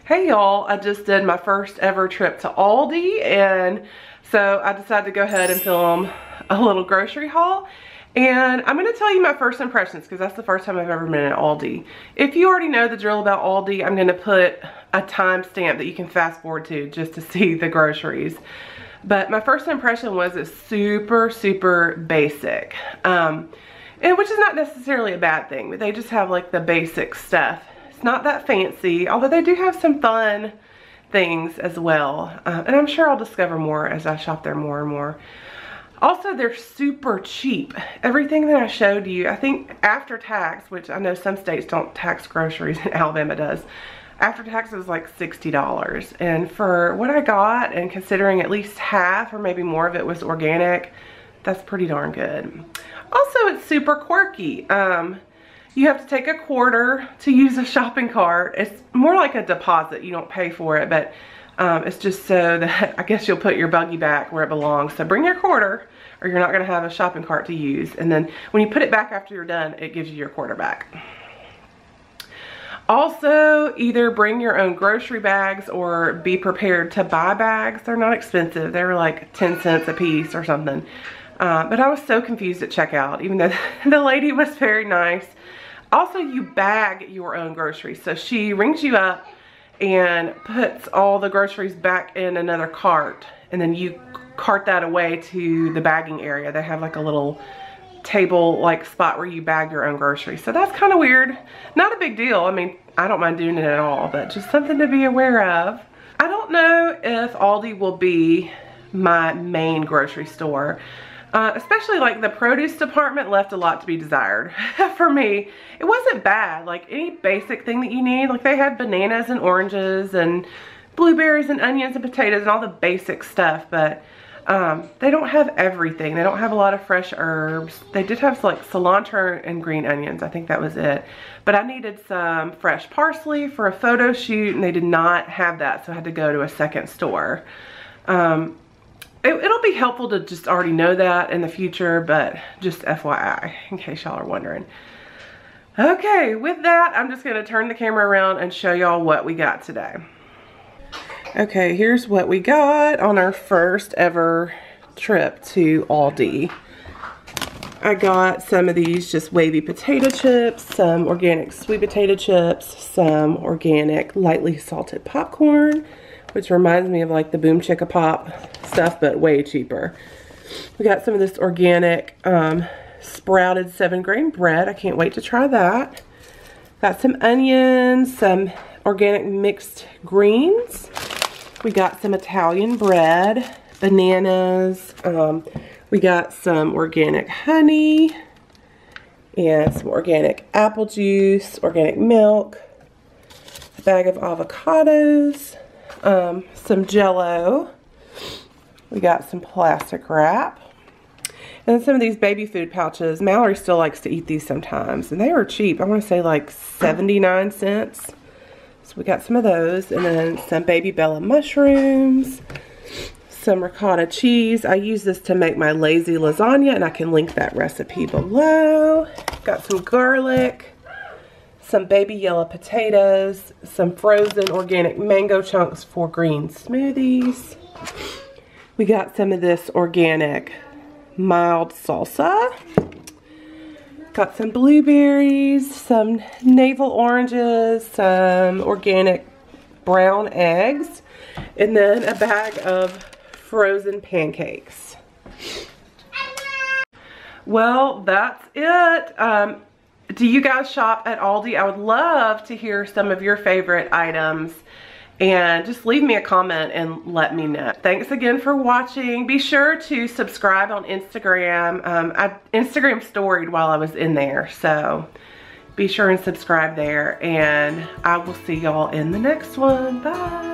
Hey y'all, I just did my first ever trip to Aldi, and so I decided to go ahead and film a little grocery haul. And I'm going to tell you my first impressions because that's the first time I've ever been at Aldi. If you already know the drill about Aldi, I'm going to put a timestamp that you can fast forward to just to see the groceries. But my first impression was it's super basic. And which is not necessarily a bad thing, but they just have like the basic stuff. It's not that fancy, although they do have some fun things as well. And I'm sure I'll discover more as I shop there more and more. Also, they're super cheap. Everything that I showed you, I think after tax, which I know some states don't tax groceries, and Alabama does. After tax, it was like $60. And for what I got, and considering at least half or maybe more of it was organic, that's pretty darn good. Also, it's super quirky. You have to take a quarter to use a shopping cart. It's more like a deposit. You don't pay for it, but it's just so that I guess you'll put your buggy back where it belongs. So bring your quarter or you're not going to have a shopping cart to use. And then when you put it back after you're done, it gives you your quarter back. Also, either bring your own grocery bags or be prepared to buy bags. They're not expensive. They were like 10 cents a piece or something. But I was so confused at checkout, even though the lady was very nice. Also, you bag your own groceries. So she rings you up and puts all the groceries back in another cart. And then you cart that away to the bagging area. They have like a little table like spot where you bag your own groceries. So that's kind of weird. Not a big deal. I mean, I don't mind doing it at all, but just something to be aware of. I don't know if Aldi will be my main grocery store. Especially like the produce department left a lot to be desired for me. It wasn't bad, like any basic thing that you need. Like they had bananas and oranges and blueberries and onions and potatoes and all the basic stuff, but they don't have everything. They don't have a lot of fresh herbs. They did have like cilantro and green onions. I think that was it. But I needed some fresh parsley for a photo shoot and they did not have that, so I had to go to a second store. It'll be helpful to just already know that in the future, but just FYI, in case y'all are wondering. Okay, with that, I'm just gonna turn the camera around and show y'all what we got today. Okay, here's what we got on our first ever trip to Aldi. I got some of these just wavy potato chips, some organic sweet potato chips, some organic lightly salted popcorn, which reminds me of like the Boom Chicka Pop stuff, but way cheaper. We got some of this organic sprouted 7-grain bread. I can't wait to try that. Got some onions, some organic mixed greens. We got some Italian bread, bananas. We got some organic honey and some organic apple juice, organic milk, a bag of avocados, some Jell-O. We got some plastic wrap. And then some of these baby food pouches. Mallory still likes to eat these sometimes. And they were cheap. I want to say like 79 cents. So we got some of those. And then some Baby Bella mushrooms. Some ricotta cheese. I use this to make my lazy lasagna. And I can link that recipe below. Got some garlic. Some baby yellow potatoes, some frozen organic mango chunks for green smoothies. We got some of this organic mild salsa. Got some blueberries, some navel oranges, some organic brown eggs, and then a bag of frozen pancakes. Well, that's it. Do you guys shop at Aldi? I would love to hear some of your favorite items and just leave me a comment and let me know. Thanks again for watching. Be sure to subscribe on Instagram. I Instagram storied while I was in there, so be sure and subscribe there, and I will see y'all in the next one. Bye.